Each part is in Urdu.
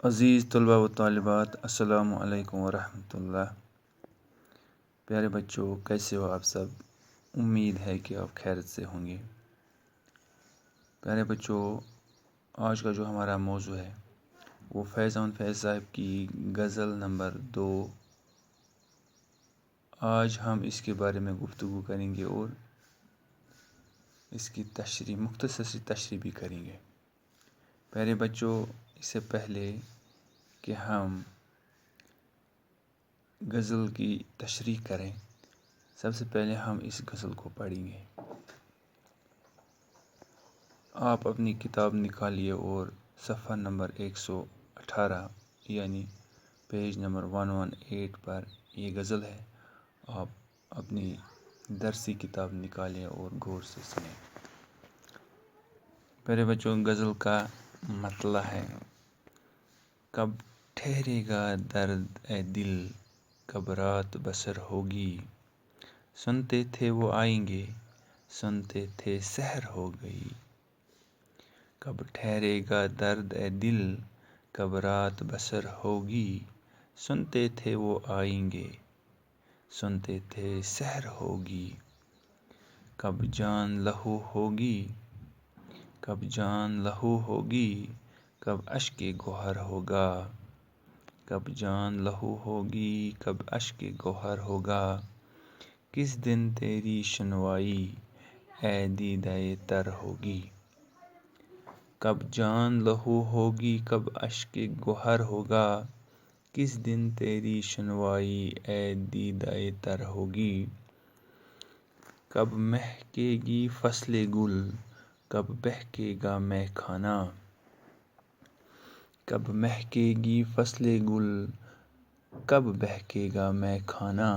عزیز طلباء و طالبات، السلام علیکم ورحمۃ اللہ۔ پیارے بچوں، کیسے ہو آپ سب؟ امید ہے کہ آپ خیریت سے ہوں گے۔ پیارے بچوں، آج کا جو ہمارا موضوع ہے وہ فیض احمد فیض صاحب کی غزل نمبر 2۔ آج ہم اس کے بارے میں گفتگو کریں گے اور اس کی مختصر سی تشریح بھی کریں گے۔ پیارے بچوں، اس سے پہلے کہ ہم غزل کی تشریح کریں، سب سے پہلے ہم اس غزل کو پڑھیں گے۔ آپ اپنی کتاب نکالیے اور صفحہ نمبر 118 یعنی پیج نمبر 118 پر یہ غزل ہے۔ آپ اپنی درسی کتاب نکالیں اور غور سے سنیں۔ پیارے بچوں، غزل کا مطلع ہے: کب ٹھہرے گا درد اے دل، کب رات بسر ہوگی، سنتے تھے وہ آئیں گے، سنتے تھے سحر ہو گئی۔ کب ٹھہرے گا درد اے دل، کب رات بسر ہوگی، سنتے تھے وہ آئیں گے، سنتے تھے سحر ہوگی۔ کب جان لہو ہوگی، کب جان لہو ہوگی، کب اشک گوہر ہوگا، کب جان لہو ہوگی، کب اشک گوہر ہوگا، کس دن تیری شنوائی اے دیدہ تر ہوگی۔ کب جان لہو ہوگی، کب اشک گوہر ہوگا، کس دن تیری شنوائی اے دیدہ تر ہوگی۔ کب مہکے گی فصل گل، کب بہکے گا مے خانہ، کب مہکے گی فصل گل، کب بہکے گا مے خانہ،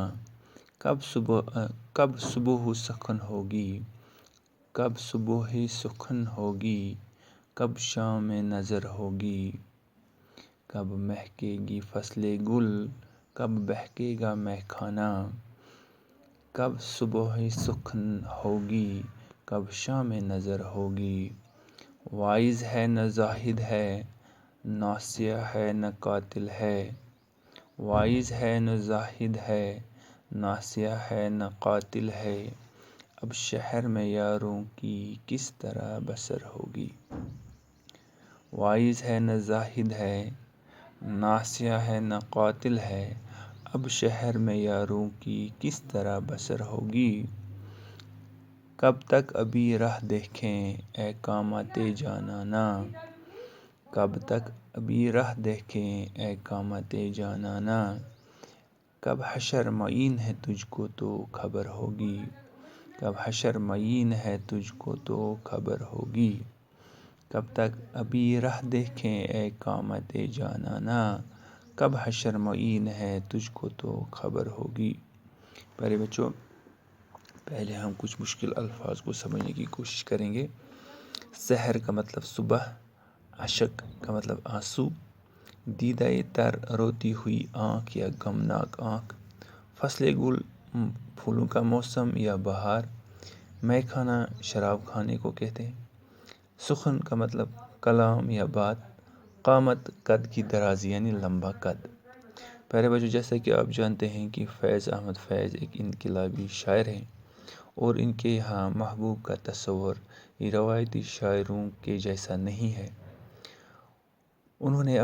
کب صبح سخن ہوگی، کب صبح سخن ہوگی، کب شام نظر ہوگی۔ کب مہکے گی فصل گل، کب بہکے گا مے خانہ، کب صبح سخن ہوگی، کب شام نظر ہوگی۔ واعظ ہے نہ زاہد ہے، ناصح ہے نہ قاتل ہے، واعظ ہے نہ زاہد ہے، ناصح ہے نہ قاتل ہے، اب شہر میں یاروں کی کس طرح بسر ہوگی۔ واعظ ہے نہ زاہد ہے، ناصح ہے نہ قاتل ہے، اب شہر میں یاروں کی کس طرح بسر ہوگی۔ کب تک ابھی راہ دیکھیں اے قامت جانانہ، کب تک ابھی راہ دیکھیں اے قامت جانانہ، کب حشر معین ہے تجھ کو تو خبر ہوگی، کب حشر معین ہے تجھ کو تو خبر ہوگی۔ کب تک ابھی راہ دیکھیں اے قامت جانانہ، کب حشر معین ہے تجھ کو تو خبر ہوگی۔ پیارے بچوں، پہلے ہم کچھ مشکل الفاظ کو سمجھنے کی کوشش کریں گے۔ سحر کا مطلب صبح، اشک کا مطلب آنسو، دیدہ تر روتی ہوئی آنکھ یا غمناک آنکھ، فصل گل پھولوں کا موسم یا بہار، مے خانہ شراب خانے کو کہتے ہیں، سخن کا مطلب کلام یا بات، قامت قد کی درازی یعنی لمبا قد۔ پیارے بچوں، جیسا کہ آپ جانتے ہیں کہ فیض احمد فیض ایک انقلابی شاعر ہیں اور ان کے یہاں محبوب کا تصور یہ روایتی شاعروں کے جیسا نہیں ہے۔ انہوں نے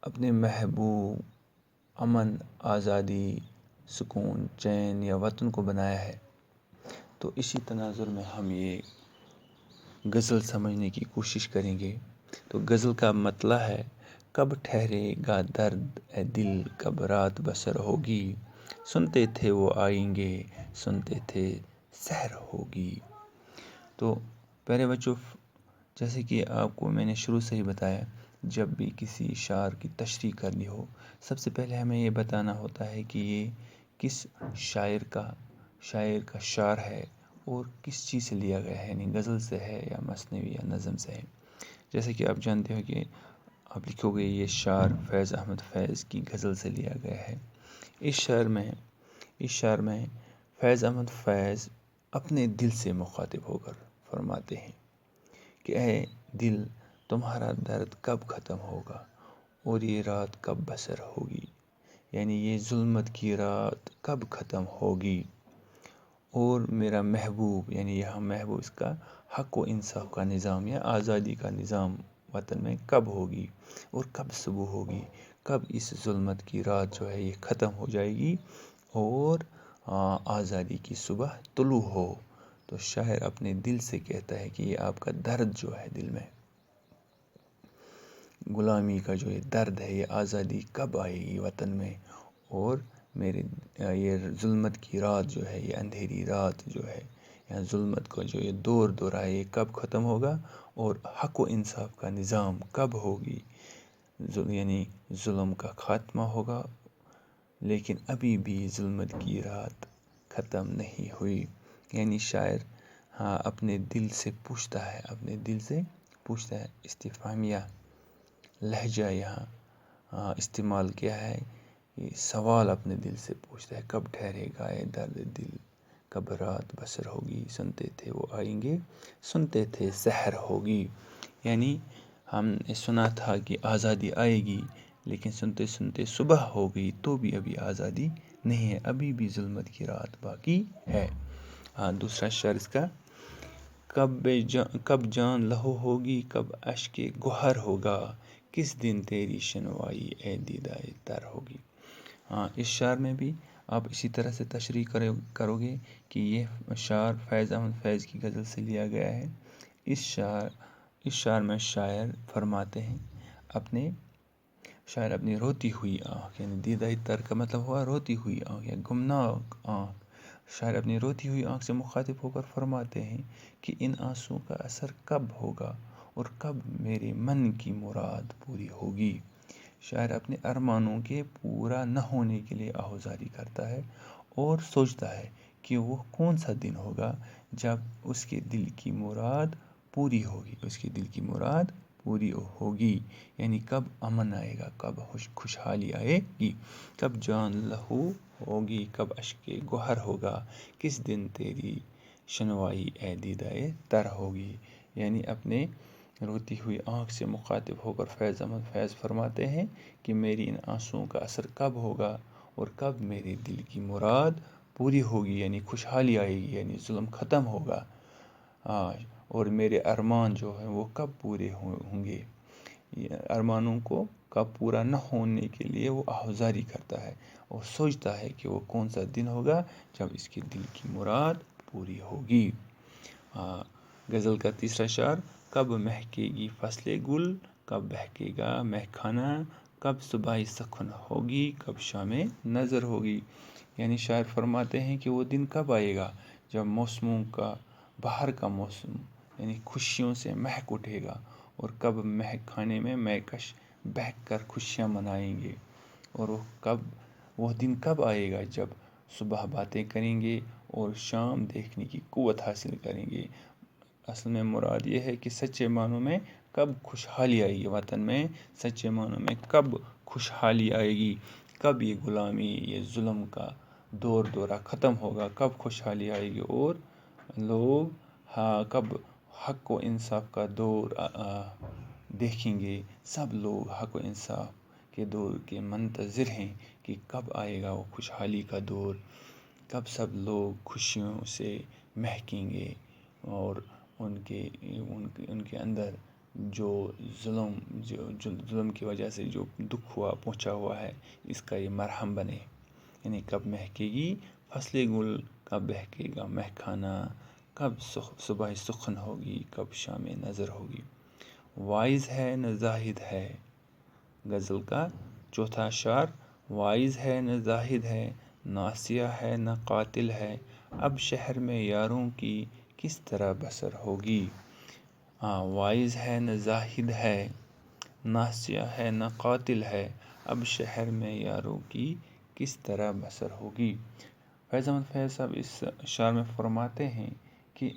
اپنے محبوب امن، آزادی، سکون، چین یا وطن کو بنایا ہے۔ تو اسی تناظر میں ہم یہ غزل سمجھنے کی کوشش کریں گے۔ تو غزل کا مطلع ہے: کب ٹھہرے گا درد اے دل، کب رات بسر ہوگی، سنتے تھے وہ آئیں گے، سنتے تھے سحر ہوگی۔ تو پیارے بچوں، جیسے کہ آپ کو میں نے شروع سے ہی بتایا، جب بھی کسی شعر کی تشریح کرنی ہو، سب سے پہلے ہمیں یہ بتانا ہوتا ہے کہ یہ کس شاعر کا شعر ہے اور کس چیز سے لیا گیا ہے، یعنی غزل سے ہے یا مثنوی یا نظم سے ہے۔ جیسے کہ آپ جانتے ہو کہ آپ لکھو گے یہ شعر فیض احمد فیض کی غزل سے لیا گیا ہے۔ اس شعر میں فیض احمد فیض اپنے دل سے مخاطب ہو کر فرماتے ہیں کہ اے دل، تمہارا درد کب ختم ہوگا اور یہ رات کب بسر ہوگی، یعنی یہ ظلمت کی رات کب ختم ہوگی، اور میرا محبوب، یعنی یہاں محبوب اس کا حق و انصاف کا نظام یا آزادی کا نظام وطن میں کب ہوگی، اور کب صبح ہوگی، کب اس ظلمت کی رات جو ہے یہ ختم ہو جائے گی اور آزادی کی صبح طلوع ہو۔ تو شاعر اپنے دل سے کہتا ہے کہ یہ آپ کا درد جو ہے دل میں، غلامی کا جو یہ درد ہے، یہ آزادی کب آئے گی وطن میں، اور میرے یہ ظلمت کی رات جو ہے، یہ اندھیری رات جو ہے، یا ظلمت کا جو یہ دور ہے، یہ کب ختم ہوگا اور حق و انصاف کا نظام کب ہوگی، یعنی ظلم کا خاتمہ ہوگا، لیکن ابھی بھی ظلمت کی رات ختم نہیں ہوئی۔ یعنی شاعر اپنے دل سے پوچھتا ہے، استفہامیہ لہجہ یہاں استعمال کیا ہے، یہ سوال اپنے دل سے پوچھتا ہے، کب ٹھہرے گا یہ درد دل، کب رات بسر ہوگی، سنتے تھے وہ آئیں گے، سنتے تھے سحر ہوگی۔ یعنی ہم نے سنا تھا کہ آزادی آئے گی، لیکن سنتے سنتے صبح ہو گئی تو بھی ابھی آزادی نہیں ہے، ابھی بھی ظلمت کی رات باقی ہے۔ دوسرا شعر اس کا، کب جان لہو ہوگی، کب اشک گوہر ہوگا، کس دن تیری شنوائی اے دیدائے تر ہوگی۔ اس شعر میں بھی آپ اسی طرح سے تشریح کرو گے کہ یہ شعر فیض احمد فیض کی غزل سے لیا گیا ہے۔ اس شعر میں شاعر فرماتے ہیں اپنی روتی ہوئی آنکھ، یعنی دیدۂ تر کا مطلب ہوا روتی ہوئی آنکھ یا گمناک آنکھ، شاعر اپنی روتی ہوئی آنکھ سے مخاطب ہو کر فرماتے ہیں کہ ان آنسوں کا اثر کب ہوگا اور کب میرے من کی مراد پوری ہوگی۔ شاعر اپنے ارمانوں کے پورا نہ ہونے کے لیے آہوزاری کرتا ہے اور سوچتا ہے کہ وہ کون سا دن ہوگا جب اس کے دل کی مراد پوری ہوگی، یعنی کب امن آئے گا، کب خوشحالی آئے گی، کب جان لہو ہوگی، کب اشک گوہر ہوگا، کس دن تیری شنوائی اے دیدائے تر ہوگی۔ یعنی اپنے روتی ہوئی آنکھ سے مخاطب ہو کر فیض احمد فیض فرماتے ہیں کہ میری ان آنسوؤں کا اثر کب ہوگا اور کب میرے دل کی مراد پوری ہوگی، یعنی خوشحالی آئے گی، یعنی ظلم ختم ہوگا، اور میرے ارمان جو ہیں وہ کب پورے ہوں گے۔ ارمانوں کو کب پورا نہ ہونے کے لیے وہ آہوزاری کرتا ہے اور سوچتا ہے کہ وہ کون سا دن ہوگا جب اس کے دل کی مراد پوری ہوگی۔ غزل کا تیسرا شعر، کب مہکے گی فصل گل، کب بہکے گا مہ خانہ، کب صبح سخن ہوگی، کب شام نظر ہوگی۔ یعنی شاعر فرماتے ہیں کہ وہ دن کب آئے گا جب موسموں کا، باہر کا موسم یعنی خوشیوں سے مہک اٹھے گا، اور کب مہ خانے میں مہکش بہک کر خوشیاں منائیں گے، اور وہ دن کب آئے گا جب صبح باتیں کریں گے اور شام دیکھنے کی قوت حاصل کریں گے۔ اصل میں مراد یہ ہے کہ سچے معنوں میں کب خوشحالی آئے گی وطن میں، سچے معنوں میں کب خوشحالی آئے گی، کب یہ غلامی، یہ ظلم کا دورہ ختم ہوگا، کب خوشحالی آئے گی اور لوگ کب حق و انصاف کا دور دیکھیں گے۔ سب لوگ حق و انصاف کے دور کے منتظر ہیں کہ کب آئے گا وہ خوشحالی کا دور، کب سب لوگ خوشیوں سے مہکیں گے، اور ان کے اندر جو ظلم کی وجہ سے جو دکھ پہنچا ہوا ہے اس کا یہ مرہم بنے۔ یعنی کب مہکے گی فصل گل، کب بہکے گا مہ خانہ، کب صبح سخن ہوگی، کب شام نظر ہوگی۔ وائز ہے نہ زاہد ہے، غزل کا چوتھا شعر، وائز ہے نہ زاہد ہے، ناسیہ ہے نہ قاتل ہے، اب شہر میں یاروں کی کس طرح بسر ہوگی۔ وائز ہے نہ زاہد ہے، ناسیہ ہے نہ قاتل ہے، اب شہر میں یاروں کی کس طرح بسر ہوگی۔ فیض احمد فیض صاحب اس شعر میں فرماتے ہیں کہ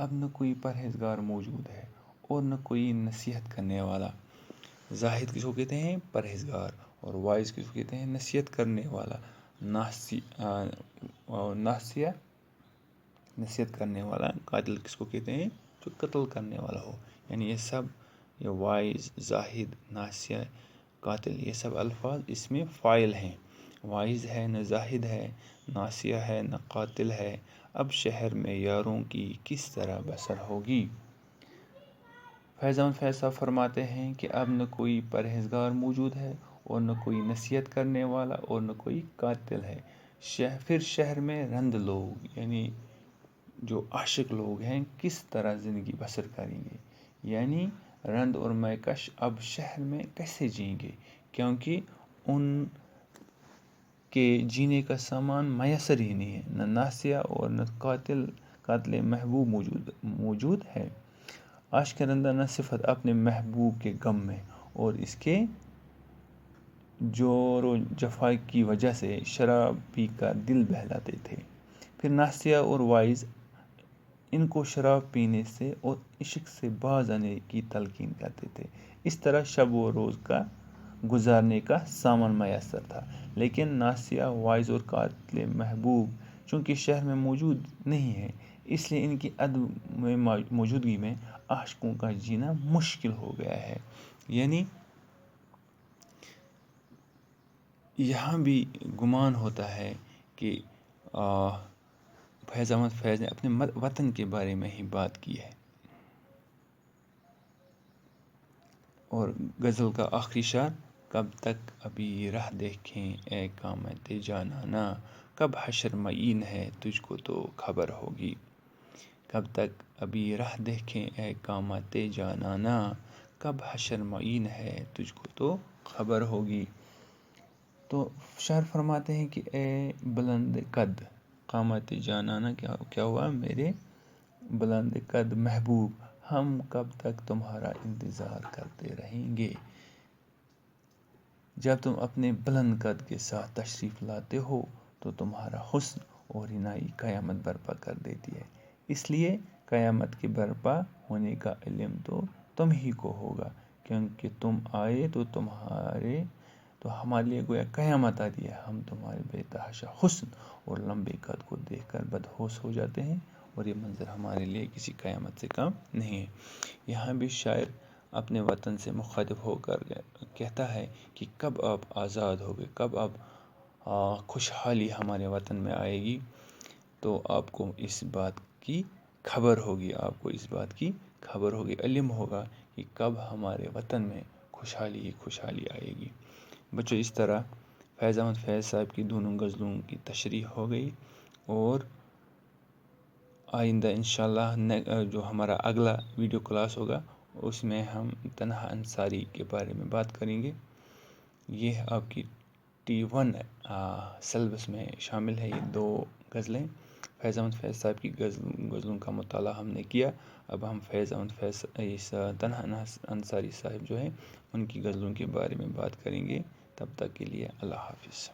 اب نہ کوئی پرہیزگار موجود ہے اور نہ کوئی نصیحت کرنے والا۔ زاہد کس کو کہتے ہیں؟ پرہیزگار، اور وائز کس کو کہتے ہیں؟ نصیحت کرنے والا۔ ناسیہ نصیحت کرنے والا، قاتل کس کو کہتے ہیں؟ جو قتل کرنے والا ہو۔ یعنی یہ سب، یہ وائز، زاہد، ناسیہ قاتل، یہ سب الفاظ اس میں فاعل ہیں. واعظ ہے نہ زاہد ہے، ناسیہ ہے نہ قاتل ہے، اب شہر میں یاروں کی کس طرح بسر ہوگی. فیض احمد فیض صاحب فرماتے ہیں کہ اب نہ کوئی پرہیزگار موجود ہے اور نہ کوئی نصیحت کرنے والا اور نہ کوئی قاتل ہے. پھر شہر میں رند لوگ یعنی جو عاشق لوگ ہیں کس طرح زندگی بسر کریں گے. یعنی رند اور مہکش اب شہر میں کیسے جئیں گے، کیونکہ ان کے جینے کا سامان میسر ہی نہیں ہے. نہ ناسیہ اور نہ قاتل محبوب موجود ہے. عاشق رندہ نہ صفت اپنے محبوب کے غم میں اور اس کے جور و جفا کی وجہ سے شراب پی کر دل بہلاتے تھے. پھر ناسیہ اور واعظ ان کو شراب پینے سے اور عشق سے باز آنے کی تلقین کرتے تھے. اس طرح شب و روز کا گزارنے کا سامان میسر تھا. لیکن ناسیہ، واعظ اور قاتل محبوب چونکہ شہر میں موجود نہیں ہیں، اس لیے ان کی عدم موجودگی میں عاشقوں کا جینا مشکل ہو گیا ہے. یعنی یہاں بھی گمان ہوتا ہے کہ فیض احمد فیض نے اپنے وطن کے بارے میں ہی بات کی ہے. اور غزل کا آخری شعر: کب تک ابھی راہ دیکھیں اے قامت جانانہ، کب حشر معین ہے تجھ کو تو خبر ہوگی. کب تک ابھی راہ دیکھیں اے قامت جانانہ، کب حشر معین ہے تجھ کو تو خبر ہوگی. تو شاعر فرماتے ہیں کہ اے بلند قد قامت جانانہ، کیا ہوا میرے بلند قد محبوب، ہم کب تک تمہارا انتظار کرتے رہیں گے. جب تم اپنے بلند قد کے ساتھ تشریف لاتے ہو تو تمہارا حسن اور رینائی قیامت برپا کر دیتی ہے. اس لیے قیامت کے برپا ہونے کا علم تو تم ہی کو ہوگا، کیونکہ تم آئے تو ہمارے لیے گویا قیامت آتی ہے. ہم تمہارے بے تحاشا حسن اور لمبے قد کو دیکھ کر بدہوش ہو جاتے ہیں، اور یہ منظر ہمارے لیے کسی قیامت سے کم نہیں ہے. یہاں بھی شاعر اپنے وطن سے مخاطب ہو کر کہتا ہے کہ کب آپ آزاد ہوگے، کب آپ خوشحالی ہمارے وطن میں آئے گی، تو آپ کو اس بات کی خبر ہوگی، علم ہوگا کہ کب ہمارے وطن میں خوشحالی ہی خوشحالی آئے گی. بچوں، اس طرح فیض احمد فیض صاحب کی دونوں غزلوں کی تشریح ہو گئی، اور آئندہ انشاءاللہ جو ہمارا اگلا ویڈیو کلاس ہوگا اس میں ہم تنہا انصاری کے بارے میں بات کریں گے. یہ آپ کی T1 سلیبس میں شامل ہے. یہ 2 غزلیں فیض احمد فیض صاحب کی غزلوں کا مطالعہ ہم نے کیا. اب ہم فیض احمد فیض تنہا انصاری صاحب جو ہیں ان کی غزلوں کے بارے میں بات کریں گے. تب تک کے لیے اللہ حافظ.